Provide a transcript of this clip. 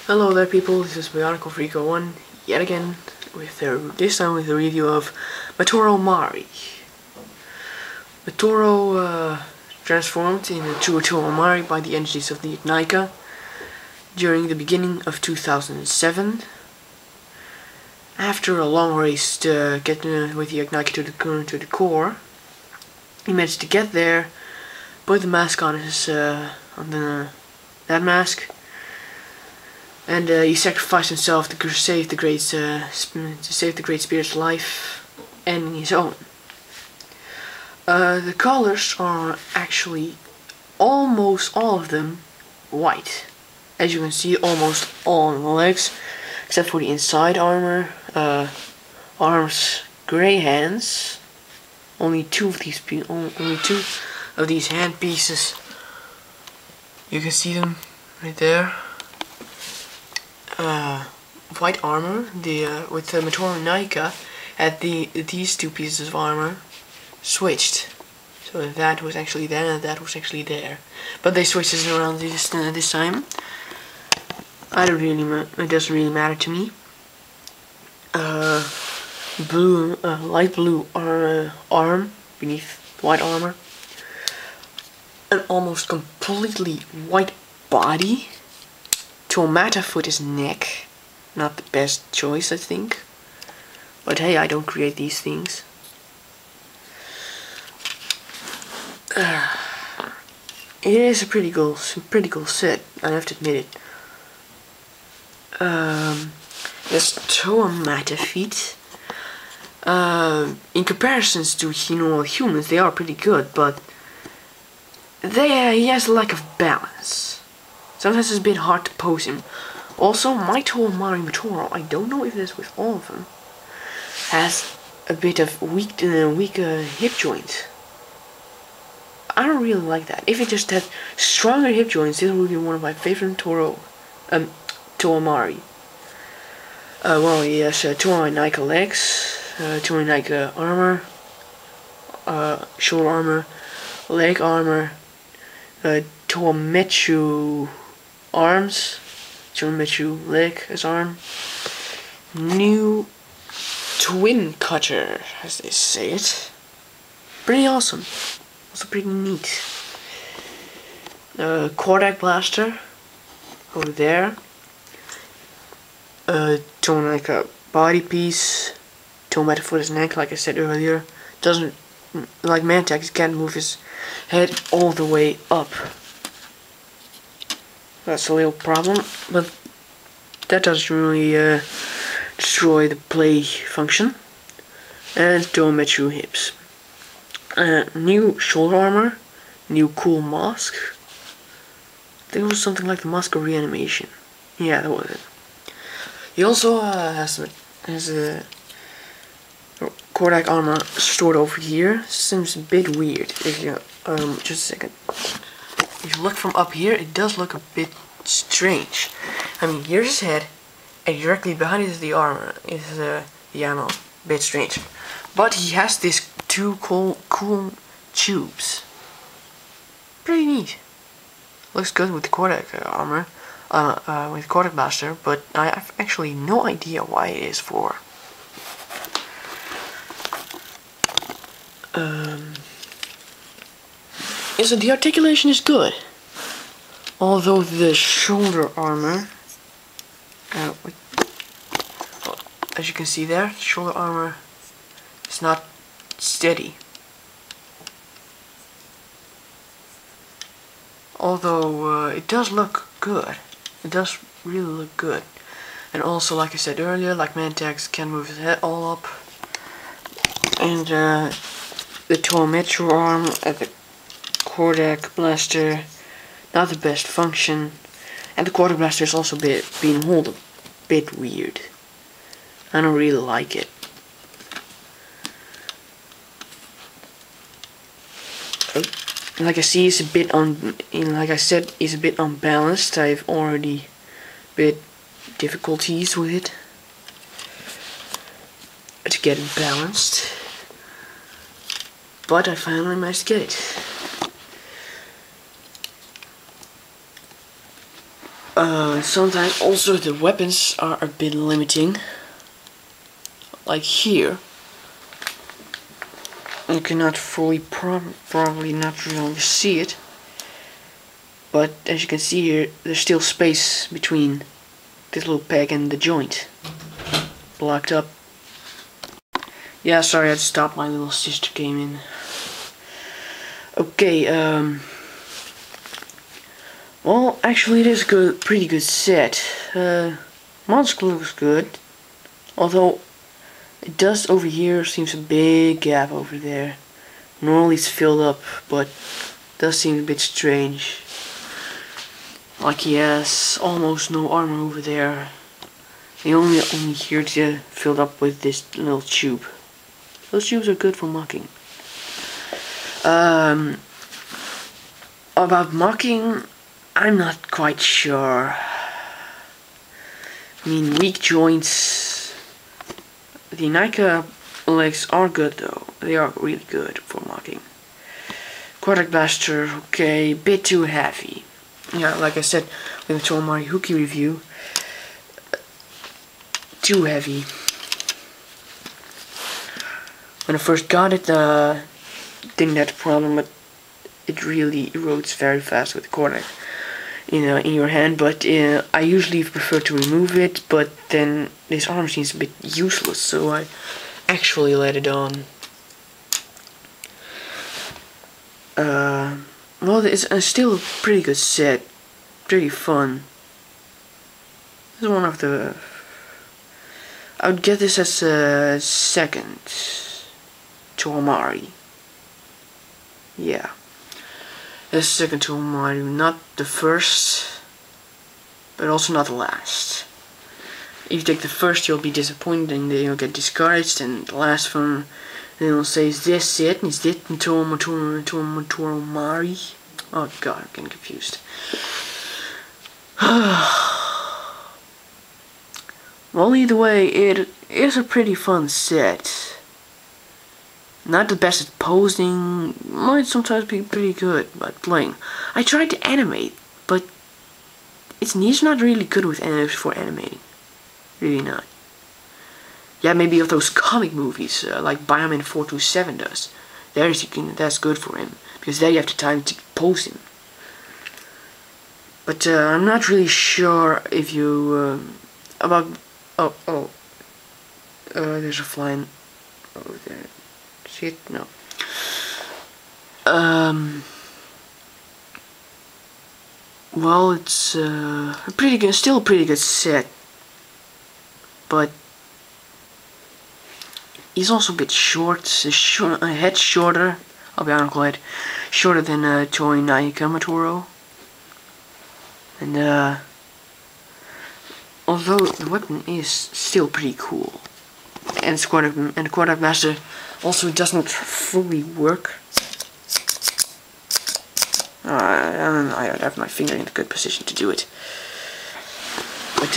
Hello there people, this is Bionicle Freako 1 yet again with this time with a review of Matoro Mahri. Matoro transformed into a Toa Mahri by the energies of the Ignika during the beginning of 2007. After a long race to get with the Ignika to the core, he managed to get there, put the mask on his that mask, and he sacrificed himself to save the great spirit's life and his own. The colors are actually almost all of them white, as you can see, almost all on the legs, except for the inside armor. Arms, gray hands. Only two of these hand pieces. You can see them right there. White armor. With the Matoro Ignika had these two pieces of armor switched, so that was actually there and that was actually there. But they switched it around this time. It doesn't really matter to me. Light blue arm beneath white armor. An almost completely white body. Tomato foot is neck. Not the best choice, I think. But hey, I don't create these things. It is a pretty cool set, I have to admit it. There's Tomato feet. In comparisons to normal humans, they are pretty good, but he has a lack of balance. Sometimes it's a bit hard to pose him. Also, my Toa Mahri Matoro, I don't know if it is with all of them, has a bit of weak hip joint. I don't really like that. If it just had stronger hip joints, this would be one of my favorite Toa Mahri. Well, he has Toa Ignika legs, Toa Ignika armor, shoulder armor, leg armor, Toa Mahri arms, Toa Mahri leg as arm, new twin cutter, as they say it. Pretty awesome. Also pretty neat. Kodak blaster over there. Toa Ignika body piece. Tomato foot his neck, like I said earlier. Doesn't, like Mantac, he can't move his head all the way up. That's a little problem, but that doesn't really destroy the play function. And Toa Mahri hips. New shoulder armor, new cool mask. I think it was something like the mask of reanimation. Yeah, that was it. He also has a Kodak armor stored over here. Seems a bit weird. If you just a second. If you look from up here, it does look a bit strange. I mean, here's his head, and directly behind it is the armor. Is the ammo. Bit strange. But he has these two cool tubes. Pretty neat. Looks good with the Kodak armor, with Kodak blaster, but I have actually no idea why it is for. So the articulation is good, although the shoulder armor, as you can see there, shoulder armor is not steady. Although it does look good. It does really look good. And also, like I said earlier, like Mantax can move his head all up. And the Toa Mahri arm at the Kodak blaster, not the best function. And the Kodak blaster is also being held a bit weird. I don't really like it. Like I see, it's a bit like I said, it's a bit unbalanced. I've already bit difficulties with it to get it balanced, but I finally managed to get it. Sometimes also the weapons are a bit limiting. Like here, you cannot fully, probably not really see it. But as you can see here, there's still space between this little peg and the joint. Blocked up. Yeah, sorry, I had to stop. My little sister came in. Okay, well, actually it is a pretty good set. Monster looks good. Although, it does over here seems a big gap over there. Normally it's filled up, but it does seem a bit strange. Like he has almost no armor over there. He only here to filled up with this little tube. Those tubes are good for mocking. About mocking, I'm not quite sure. I mean, weak joints. The Nika legs are good though. They are really good for mocking. Quarterback blaster, okay, bit too heavy. Yeah, like I said with the Toa Mahri Hooky review, too heavy. When I first got it, didn't have a problem, but it really erodes very fast with the quarterback, in your hand. But I usually prefer to remove it, but then this armor seems a bit useless, so I actually let it on. Well, it's still a pretty good set, pretty fun. This is one of the. I would get this as a second Toa Mahri. Yeah, the second Toa Mahri, not the first, but also not the last. If you take the first, you'll be disappointed and then you'll get discouraged, and the last one, then you'll say, is this it? Is this Toa Mahri? Oh god, I'm getting confused. Well, either way, it is a pretty fun set. Not the best at posing, might sometimes be pretty good at playing. I tried to animate, but it's not really good with for animating. Really not. Yeah, maybe of those comic movies, like Bioman 427 does. That's good for him, because there you have the time to pose him. But I'm not really sure if you about. There's a flying over there. See it? No. Well, it's still a pretty good set, but he's also a bit short. A head shorter. I'll be honest, quite shorter than Toa Mahri Matoro. And although the weapon is still pretty cool, and the quarterback blaster also doesn't fully work. I don't have my finger in a good position to do it. But